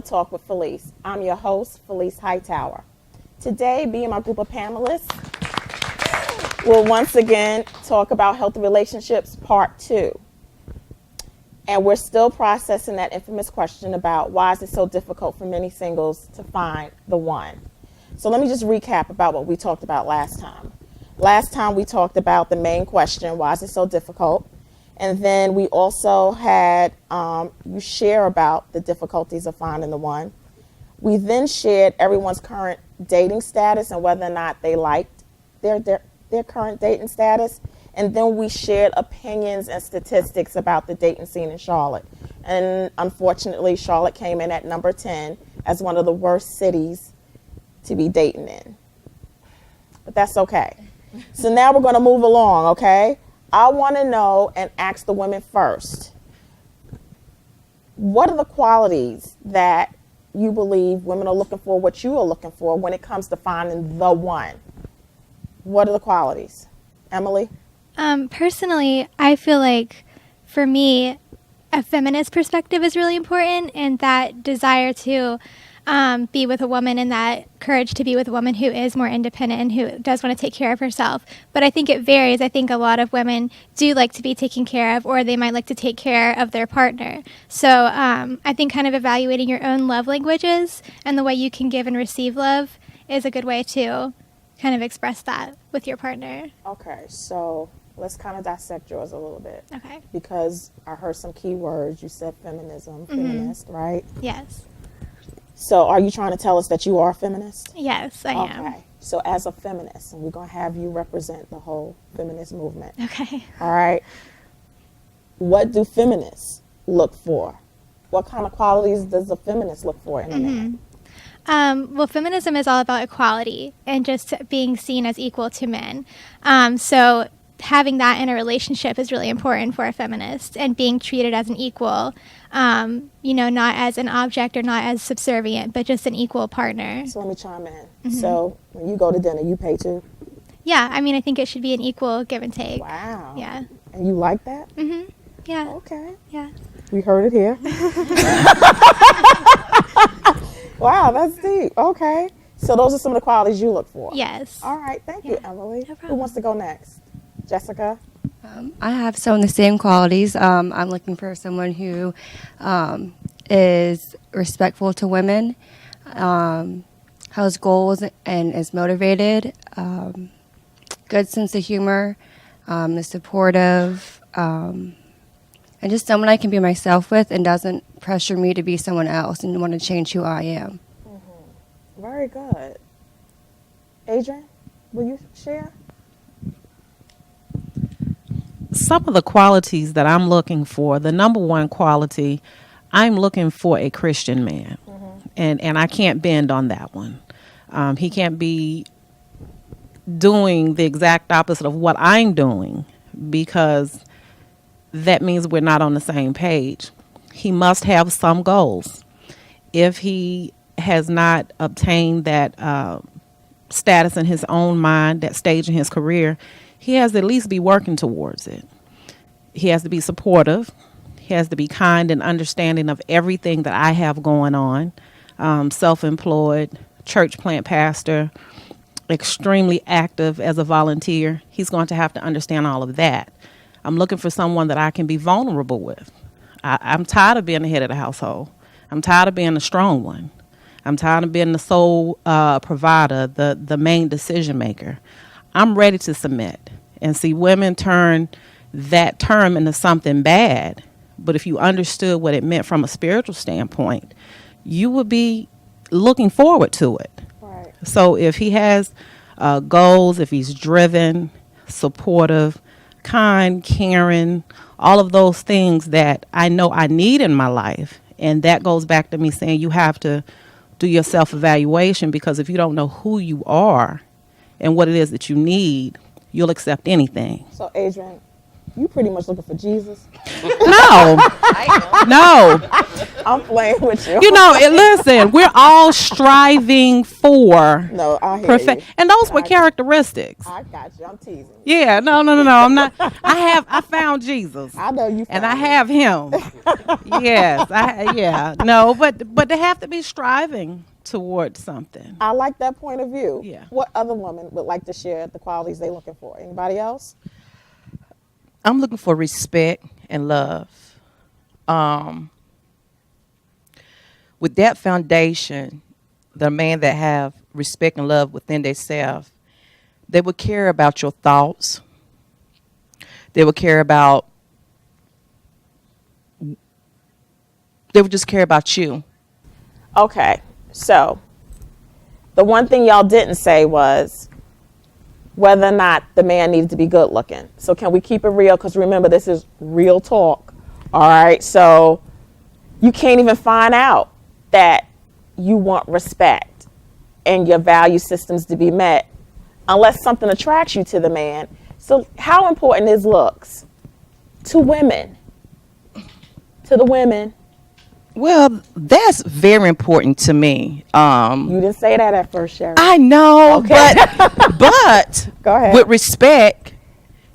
Real Talk with Felice. I'm your host, Felice Hightower. Today, me and my group of panelists will once again talk about healthy relationships, part 2. And we're still processing that infamous question about why is it so difficult for many singles to find the one. So let me just recap about what we talked about last time. Last time we talked about the main question, why is it so difficult? And then we also had you share about the difficulties of finding the one. We then shared everyone's current dating status and whether or not they liked their current dating status. And then we shared opinions and statistics about the dating scene in Charlotte. And unfortunately, Charlotte came in at number 10 as one of the worst cities to be dating in. But that's okay. So now we're going to move along, okay? I want to know and ask the women first. What are the qualities that you believe women are looking for, what you are looking for when it comes to finding the one? What are the qualities? Emily? Personally, I feel like for me, a feminist perspective is really important, and that desire to be with a woman and that courage to be with a woman who is more independent and who does want to take care of herself. But I think it varies. I think a lot of women do like to be taken care of, or they might like to take care of their partner. So I think kind of evaluating your own love languages and the way you can give and receive love is a good way to kind of express that with your partner. Okay, so let's kind of dissect yours a little bit. Okay. Because I heard some key words. You said feminism, feminist, right? Yes. So are you trying to tell us that you are a feminist? Yes, I am. Okay. So as a feminist, and we're going to have you represent the whole feminist movement. Okay. All right. What do feminists look for? What kind of qualities does a feminist look for in a man? Well, feminism is all about equality and just being seen as equal to men. So having that in a relationship is really important for a feminist, and being treated as an equal, not as an object or not as subservient, but just an equal partner. So let me chime in. So when you go to dinner, you pay too? Yeah, I mean, I think it should be an equal give and take. Wow. Yeah. And you like that? Yeah. Okay. Yeah. We heard it here. Wow, that's deep. Okay. So those are some of the qualities you look for? Yes. All right. Thank you, Emily. No problem. Who wants to go next? Jessica? I have some of the same qualities. I'm looking for someone who is respectful to women, has goals and is motivated, good sense of humor, is supportive, and just someone I can be myself with and doesn't pressure me to be someone else and want to change who I am. Very good. Adrian, will you share? Some of the qualities that I'm looking for, the number one quality, I'm looking for a Christian man. And I can't bend on that one. He can't be doing the exact opposite of what I'm doing, because that means we're not on the same page. He must have some goals. If he has not obtained that status in his own mind, that stage in his career, he has to at least be working towards it. He has to be supportive. He has to be kind and understanding of everything that I have going on. Self-employed, church plant pastor, extremely active as a volunteer. He's going to have to understand all of that. I'm looking for someone that I can be vulnerable with. I'm tired of being the head of the household. I'm tired of being the strong one. I'm tired of being the sole provider, the main decision maker. I'm ready to submit. And see, women turn that term into something bad. But if you understood what it meant from a spiritual standpoint, you would be looking forward to it. Right. So if he has goals, if he's driven, supportive, kind, caring, all of those things that I know I need in my life. And that goes back to me saying you have to do your self-evaluation, because if you don't know who you are and what it is that you need, you'll accept anything. So Adrian, You pretty much looking for Jesus. No, no. I'm playing with you. You know, listen, we're all striving for No, I hear you. and those were characteristics. I got you. I'm teasing you. Yeah, no. I'm not. I found Jesus. I know you. And I found it. have him. Yes, no, but they have to be striving towards something. I like that point of view. Yeah. What other woman would like to share the qualities they're looking for? Anybody else? I'm looking for respect and love. With that foundation, the man that have respect and love within themselves, they would care about your thoughts. They would care about. They would just care about you. Okay, so the one thing y'all didn't say was whether or not the man needs to be good looking. So can we keep it real? Because remember, this is real talk. All right, so you can't even find out that you want respect and your value systems to be met unless something attracts you to the man. So how important is looks to women? To the women? Well, that's very important to me. You didn't say that at first, Sherry. I know, Okay. but Go ahead. with respect,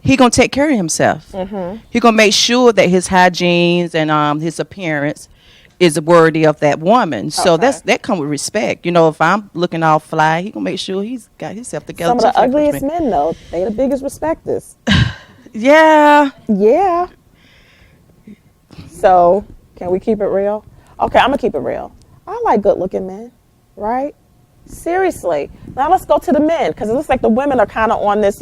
he gonna take care of himself. Mm-hmm. He gonna make sure that his hygiene and his appearance is worthy of that woman. So Okay. that come with respect. You know, if I'm looking all fly, he gonna make sure he's got himself together. Some of too, the for ugliest me. men, though, they the biggest respecters. Yeah. Yeah. So, can we keep it real? Okay, I'm going to keep it real. I like good-looking men, right? Seriously. Now, let's go to the men, because it looks like the women are kind of on this,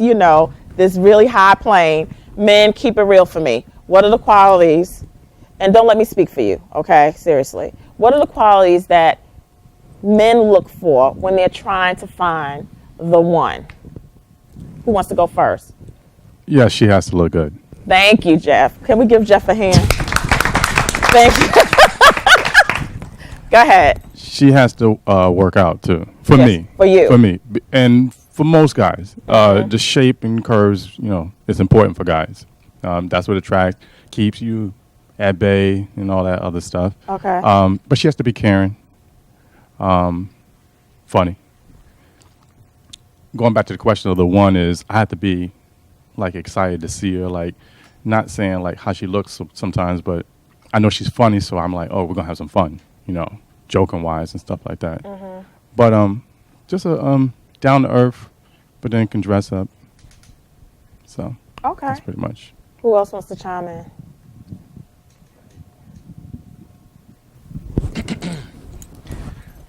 this really high plane. Men, keep it real for me. What are the qualities? And don't let me speak for you, okay? Seriously. What are the qualities that men look for when they're trying to find the one? Who wants to go first? Yeah, she has to look good. Thank you, Jeff. Can we give Jeff a hand? Thank you. Go ahead. She has to work out too. For Yes, me. for you. For me. And for most guys. The shape and curves, is important for guys. That's what attracts, keeps you at bay and all that other stuff. Okay. But she has to be caring. Funny. Going back to the question of the one is, I have to be like excited to see her, like not saying like how she looks sometimes, but I know she's funny, so I'm like, oh, we're gonna have some fun, joking wise and stuff like that. But just a down to earth, but then can dress up. So Okay. that's pretty much. Who else wants to chime in?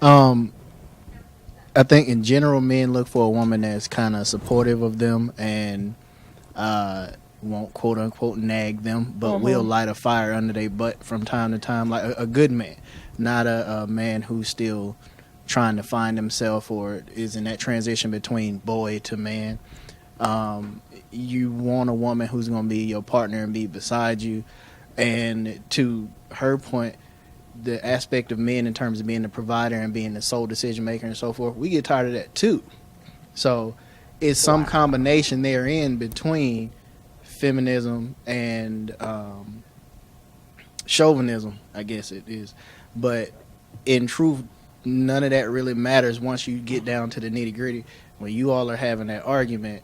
I think in general, men look for a woman that's kind of supportive of them and won't quote unquote nag them, but will light a fire under their butt from time to time, like a good man, not a man who's still trying to find himself or is in that transition between boy to man. You want a woman who's going to be your partner and be beside you. And to her point, the aspect of men in terms of being the provider and being the sole decision maker and so forth, we get tired of that too. So it's some combination therein between feminism and chauvinism, I guess it is. But in truth, none of that really matters once you get down to the nitty gritty. When you all are having that argument,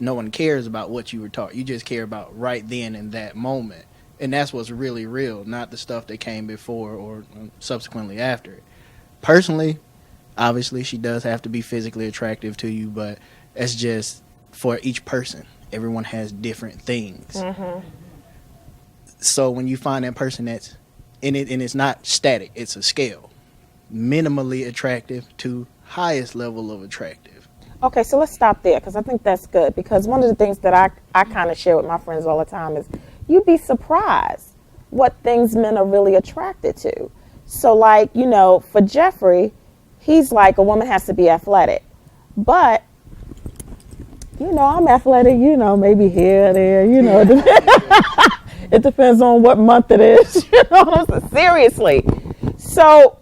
no one cares about what you were taught. You just care about right then and that moment. And that's what's really real, not the stuff that came before or subsequently after it. Personally, obviously, she does have to be physically attractive to you, but that's just for each person. Everyone has different things. So when you find that person that's in it, and it's not static, it's a scale. Minimally attractive to highest level of attractive. Okay, so let's stop there because I think that's good, because one of the things that I kind of share with my friends all the time is you'd be surprised what things men are really attracted to. So like, for Jeffrey, he's like, a woman has to be athletic. But, I'm athletic, maybe here, there, it depends on what month it is. Seriously. So,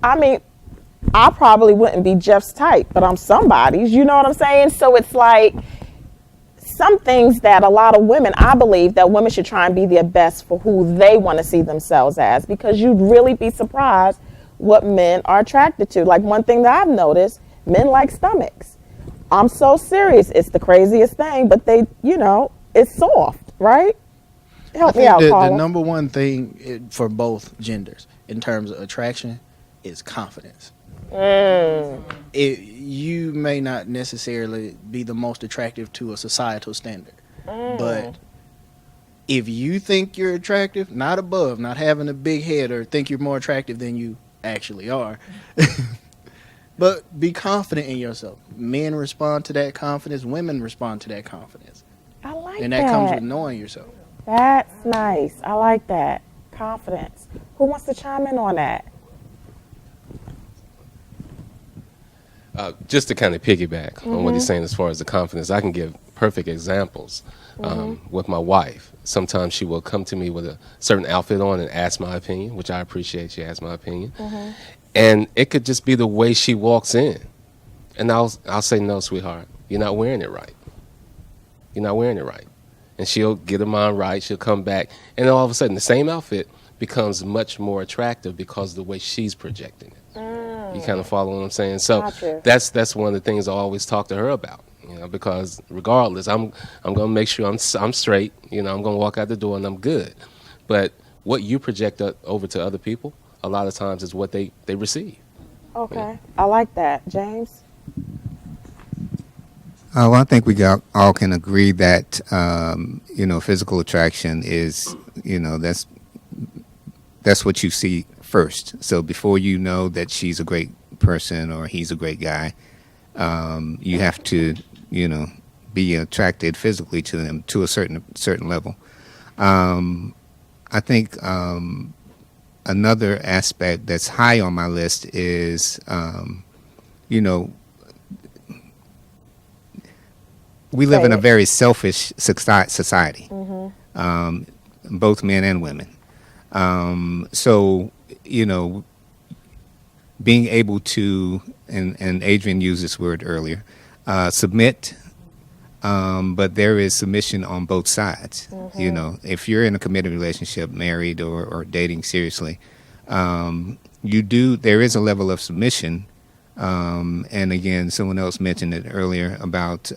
I mean, I probably wouldn't be Jeff's type, but I'm somebody's, you know what I'm saying? So it's like, some things that a lot of women, I believe that women should try and be their best for who they want to see themselves as, because you'd really be surprised what men are attracted to. Like, one thing that I've noticed, men like stomachs. I'm so serious. It's the craziest thing, but they, it's soft, right? Help me out, the Carla. number one thing for both genders in terms of attraction is confidence. You may not necessarily be the most attractive to a societal standard, but if you think you're attractive, not above, not having a big head or think you're more attractive than you actually are, but be confident in yourself. Men respond to that confidence. Women respond to that confidence. I like that. And that comes with knowing yourself. That's nice. I like that. Confidence. Who wants to chime in on that? Just to kind of piggyback on what he's saying as far as the confidence, I can give perfect examples with my wife. Sometimes she will come to me with a certain outfit on and ask my opinion, which I appreciate. She asks my opinion. And it could just be the way she walks in. And I'll say, no, sweetheart, you're not wearing it right. You're not wearing it right. And she'll get her mind right. She'll come back. And then all of a sudden, the same outfit becomes much more attractive because of the way she's projecting it. You kind of follow what I'm saying? So Gotcha. that's one of the things I always talk to her about, because regardless, I'm going to make sure I'm straight. I'm going to walk out the door and I'm good. But what you project over to other people, a lot of times is what they receive. Okay. I like that. James? Well, I think we all can agree that, physical attraction is, that's what you see first. So before you know that she's a great person or he's a great guy, you have to, be attracted physically to them to a certain level. I think another aspect that's high on my list is, we live in a very selfish society, both men and women. So, being able to, and Adrian used this word earlier, submit, but there is submission on both sides. If you're in a committed relationship, married or dating seriously, there is a level of submission. And again, someone else mentioned it earlier about,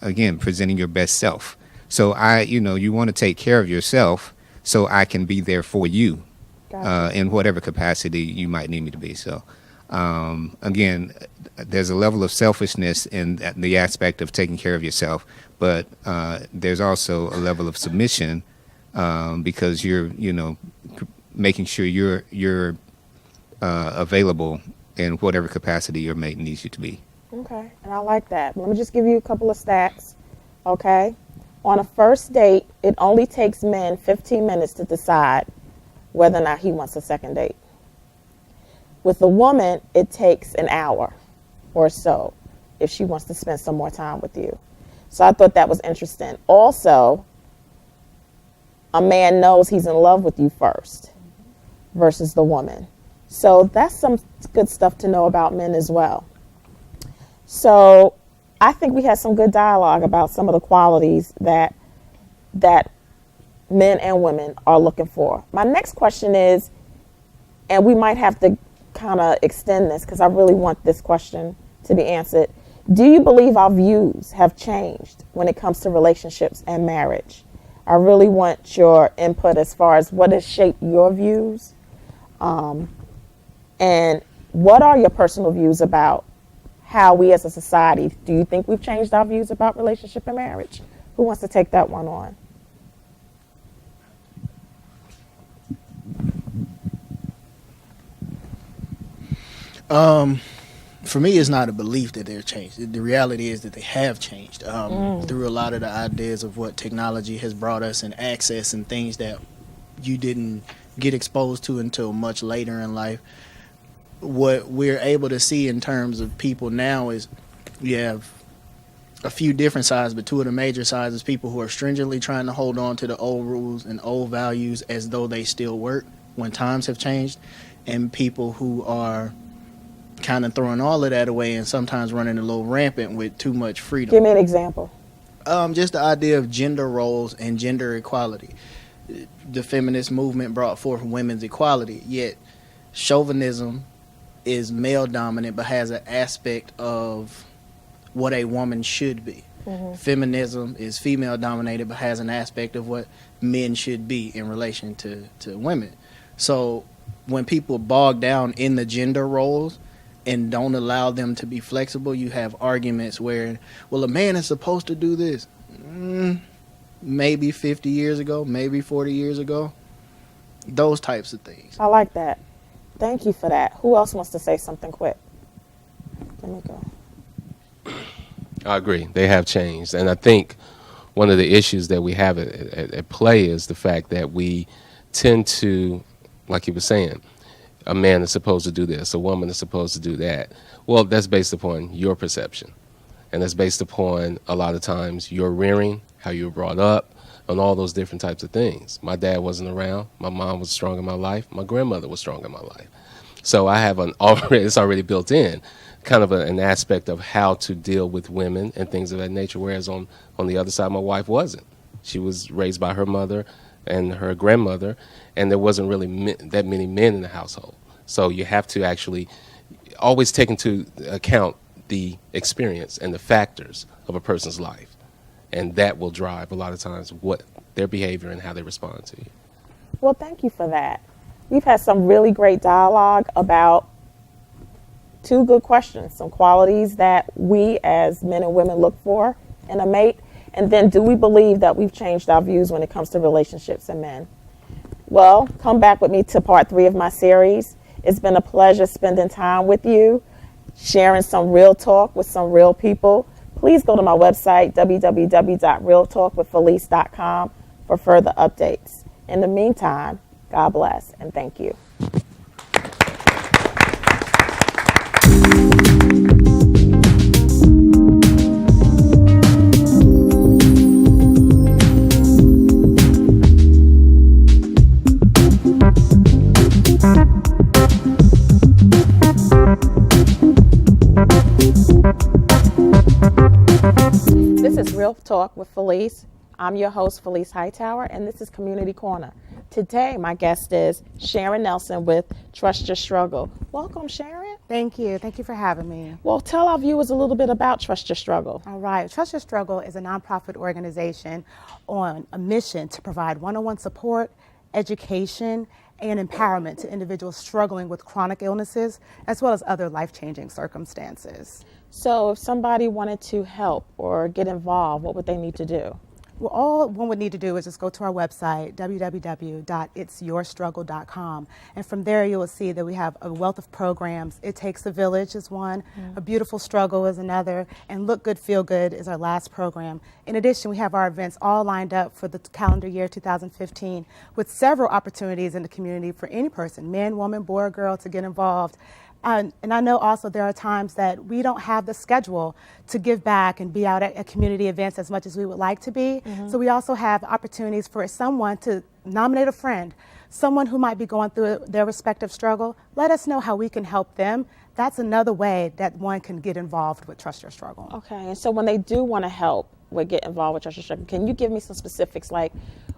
again, presenting your best self. So you want to take care of yourself so I can be there for you, in whatever capacity you might need me to be. So, again, there's a level of selfishness in the aspect of taking care of yourself, but there's also a level of submission, because you're, making sure you're available in whatever capacity your mate needs you to be. Okay, and I like that. Let me just give you a couple of stats, okay? On a first date, it only takes men 15 minutes to decide whether or not he wants a second date. With a woman, it takes an hour or so if she wants to spend some more time with you. So I thought that was interesting. Also, a man knows he's in love with you first versus the woman. So that's some good stuff to know about men as well. So I think we had some good dialogue about some of the qualities that men and women are looking for. My next question is, and we might have to kind of extend this because I really want this question to be answered. Do you believe our views have changed when it comes to relationships and marriage? I really want your input as far as what has shaped your views. And what are your personal views about how we as a society, do you think we've changed our views about relationship and marriage? Who wants to take that one on? For me, it's not a belief that they're changed. The reality is that they have changed through a lot of the ideas of what technology has brought us and access and things that you didn't get exposed to until much later in life. What we're able to see in terms of people now is you have a few different sides, but two of the major sides is people who are stringently trying to hold on to the old rules and old values as though they still work when times have changed, and people who are kind of throwing all of that away and sometimes running a little rampant with too much freedom. Give me an example. Just the idea of gender roles and gender equality. The feminist movement brought forth women's equality, yet chauvinism is male dominant but has an aspect of what a woman should be. Feminism is female dominated but has an aspect of what men should be in relation to women. So when people bog down in the gender roles and don't allow them to be flexible, you have arguments where, well, a man is supposed to do this. Maybe 50 years ago, maybe 40 years ago. Those types of things. I like that. Thank you for that. Who else wants to say something quick? Let me go. I agree. They have changed. And I think one of the issues that we have at play is the fact that we tend to, like you were saying, a man is supposed to do this, a woman is supposed to do that. Well, that's based upon your perception. And that's based upon, a lot of times, your rearing, how you were brought up, and all those different types of things. My dad wasn't around. My mom was strong in my life. My grandmother was strong in my life. So I have it's already built in, kind of an aspect of how to deal with women and things of that nature, whereas on the other side, my wife wasn't. She was raised by her mother and her grandmother, and there wasn't really that many men in the household. So you have to actually always take into account the experience and the factors of a person's life, and that will drive a lot of times what their behavior and how they respond to you. Well, thank you for that. We've had some really great dialogue about two good questions, some qualities that we as men and women look for in a mate, and then do we believe that we've changed our views when it comes to relationships and men? Well, come back with me to part 3 of my series. It's been a pleasure spending time with you, sharing some real talk with some real people. Please go to my website, www.realtalkwithfelice.com, for further updates. In the meantime, God bless and thank you. This is Real Talk with Felice. I'm your host, Felice Hightower, and this is Community Corner. Today, my guest is Sharon Nelson with Trust Your Struggle. Welcome, Sharon. Thank you. Thank you for having me. Well, tell our viewers a little bit about Trust Your Struggle. All right. Trust Your Struggle is a nonprofit organization on a mission to provide one-on-one support, education, and empowerment to individuals struggling with chronic illnesses, as well as other life-changing circumstances. So if somebody wanted to help or get involved, what would they need to do? Well, all one would need to do is just go to our website, www.itsyourstruggle.com. And from there, you will see that we have a wealth of programs. It Takes a Village is one, A Beautiful Struggle is another, and Look Good, Feel Good is our last program. In addition, we have our events all lined up for the calendar year 2015 with several opportunities in the community for any person, man, woman, boy, or girl, to get involved. And I know also there are times that we don't have the schedule to give back and be out at community events as much as we would like to be. So we also have opportunities for someone to nominate a friend, someone who might be going through their respective struggle. Let us know how we can help them. That's another way that one can get involved with Trust Your Struggle. Okay, and so when they do want to help with get involved with Trust Your Struggle, can you give me some specifics, like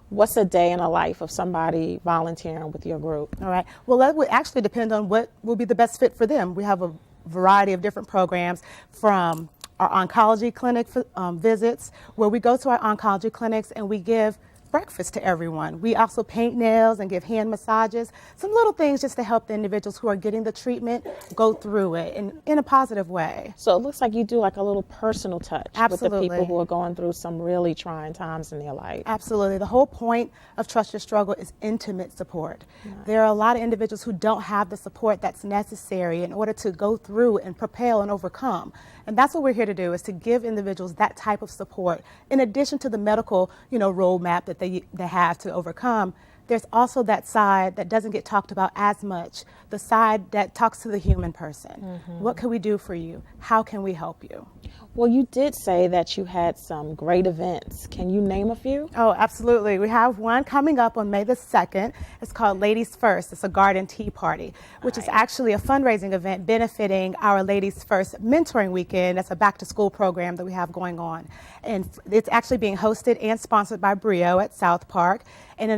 what's a day in a life of somebody volunteering with your group? All right. Well, that would actually depend on what will be the best fit for them. We have a variety of different programs, from our oncology clinic visits, where we go to our oncology clinics and we give breakfast to everyone. We also paint nails and give hand massages, some little things just to help the individuals who are getting the treatment go through it in a positive way. So it looks like you do like a little personal touch with the Absolutely. people who are going through some really trying times in their life. Absolutely. The whole point of Trust Your Struggle is intimate support. There are a lot of individuals who don't have the support that's necessary in order to go through and propel and overcome. And that's what we're here to do, is to give individuals that type of support. In addition to the medical, roadmap that they have to overcome, there's also that side that doesn't get talked about as much, the side that talks to the human person. What can we do for you? How can we help you? Well, you did say that you had some great events. Can you name a few? Oh, absolutely. We have one coming up on May the 2nd. It's called Ladies First. It's a garden tea party, which is actually a fundraising event benefiting our Ladies First mentoring weekend. That's a back to school program that we have going on. And it's actually being hosted and sponsored by Brio at South Park. And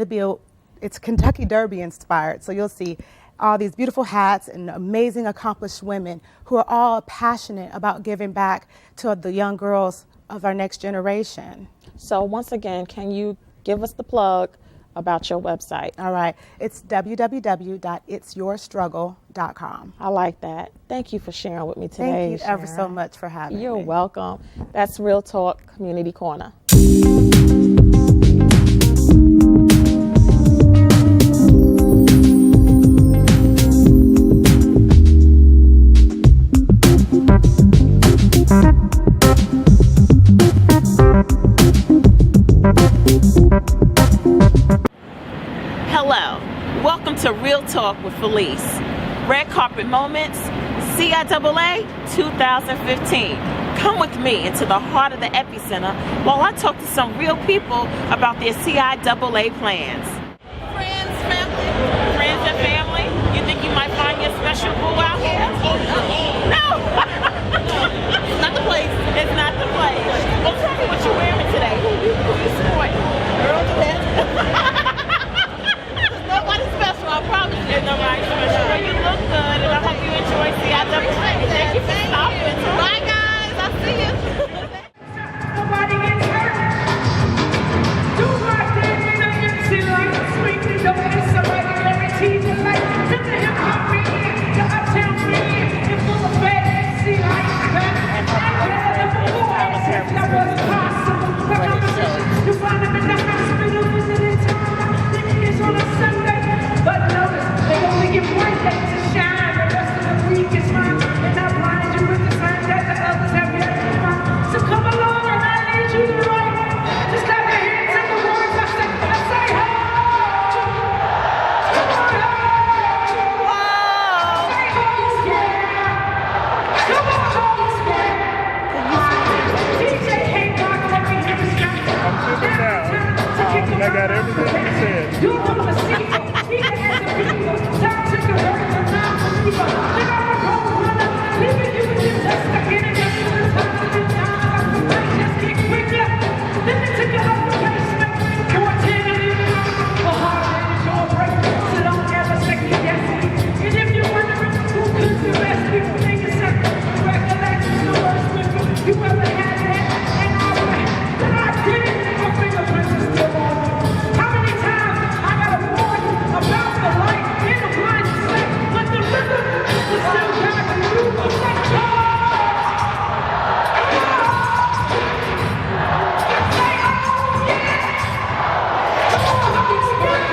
it's Kentucky Derby inspired. So you'll see all these beautiful hats and amazing accomplished women who are all passionate about giving back to the young girls of our next generation. So once again, can you give us the plug about your website? All right. It's www.itsyourstruggle.com. I like that. Thank you for sharing with me today. Thank you ever so Sharon. much for having me. You're welcome. That's Real Talk Community Corner. Hello, welcome to Real Talk with Felice. Red Carpet Moments, CIAA 2015. Come with me into the heart of the epicenter while I talk to some real people about their CIAA plans. Friends and family, you think you might find your special boo out here? No! It's not the place. It's not the place. Well, tell me what you're wearing today. Who you supporting? Girl, do that. Nobody's special, I promise you. Nobody's special. Well, you look good, and I hope you enjoy CIAA. Thank you for stopping. Bye, guys. I'll see you. Nobody gets hurt. Do right there, you know you see like a sweet thing. Don't let somebody guarantee the light. From the hip hop radio, the uptown radio, and full of fat, see like that. That was possible. The competition, you find them in the hospital visiting time. Thinking it's on a Sunday, but notice they only get one day to shine. The rest of the week is mine, and I blind you with the sign that the others have yet to find. So come along and I need you to write. Just clap your hands at the words I say. I say, hey! Come on, hey! Say, oh, yeah! Come on, oh, yeah! DJ K-Rock, let me hear the shout. I got everything you said. You want to see it? He has a video. Time to the work of time for people. Then I'm a road runner. Leaving you with your test again and just in the time to the time. Like the money just get quicker. Then they took it out the basement. 14 and even a hard man is your break. So don't ever second guess me. And if you're wondering who could be best, people take a second. Recollect the worst whipper you ever had that. And I went. Then I did it. My fingerprints are still on me. How many times I gotta warn you about the light in the blind sight, but the river is still guiding you. It's like, oh! Say, oh, yeah! Come on, Holy Spirit!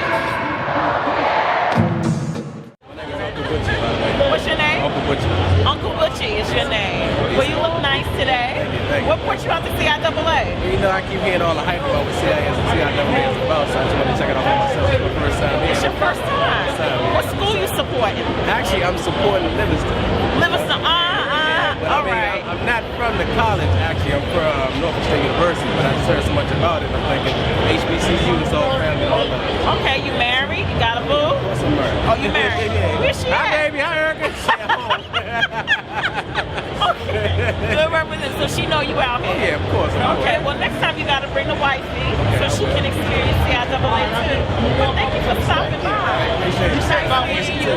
What's your name? Uncle Butcher. Uncle Butchie is your name. Well, you look nice today. Thank you. What brought you out to CIAA? You know, I keep hearing all the hype about what CIAA is about, so I just wanted to check it out for myself for the first time. It's your first time. First time, yeah. What school you supporting? Actually, I'm supporting Livingston. Livingston. But All right. I'm not from the college, actually. I'm from Norfolk State University, but I just heard so much about it. I'm thinking HBCU is all family and all that. Okay, you married? You got a boo? What's a married? Oh, you married? Yeah. Where's she Hi, at? baby. Hi, Erica. She at home. Okay. Good representative. So she know you out Oh, here. yeah, of course. Okay, well, next time you got to bring the wifey so she can experience CIAA too. Well, thank you for stopping by. Appreciate it. Nice meeting you.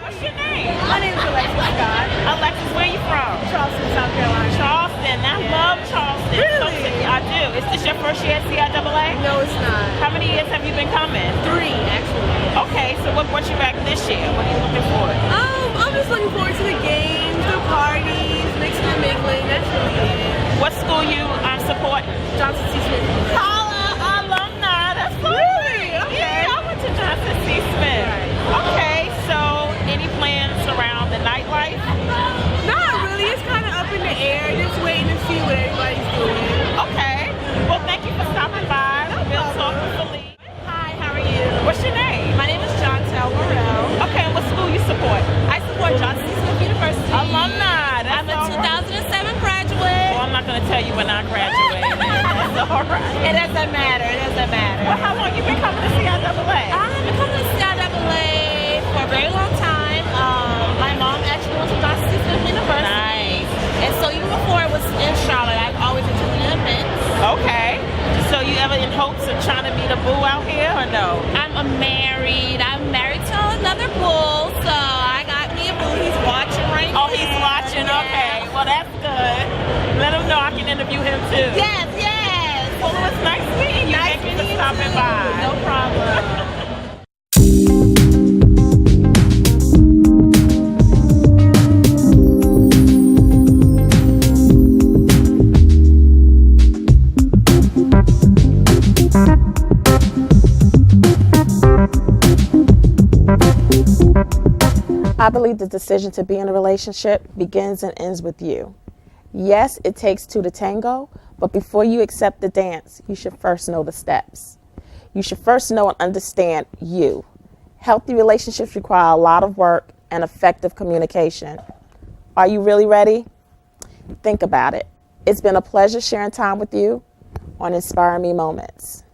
What's your name? My name is Alexis Scott. Alexis, where you from? Charleston, South Carolina. Charleston. I love Charleston. Really? I do. Is this your first year at CIAA? No, it's not. How many years have you been coming? 3, actually. Okay, so what brought you back this year? What are you looking for? I'm just looking forward to the games, the parties, mixing and mingling. That's really it. What school you support? Johnson C. Smith. Holla, alumni. That's so Really? sweet. Okay. Yeah, I went to Johnson C. Smith. Okay, so any plans around the nightlife? Not really. It's kind of up in the air. Just waiting to see what everybody's doing. Okay. Well, thank you for stopping by. Real Talk with Felice. Hi, how are you? What's your name? My name is Chantel Morrell. Okay, what school you support? I support Johnson C. Smith University. Alumni. That's not going to tell you when I graduated. That's all right. It doesn't matter. It doesn't matter. Well, how long you been coming to CIAA? I've been coming to CIAA for a very long time. My mom actually went to Johnson City University. Nice. And so even before it was in Charlotte, I've always attended events. Okay. So you ever in hopes of trying to meet a boo out here or no? I'm married to another bull, so I got me a boo. He's watching right now. Oh, he's watching. Yeah. Okay. Well, that's good. Let him know I can interview him too. Yes, yes. Well, it was nice meeting you. Nice Thank you for meeting you stopping too. by. No problem. I believe the decision to be in a relationship begins and ends with you. Yes, it takes two to tango, but before you accept the dance, you should first know the steps. You should first know and understand you. Healthy relationships require a lot of work and effective communication. Are you really ready? Think about it. It's been a pleasure sharing time with you on Inspire Me Moments.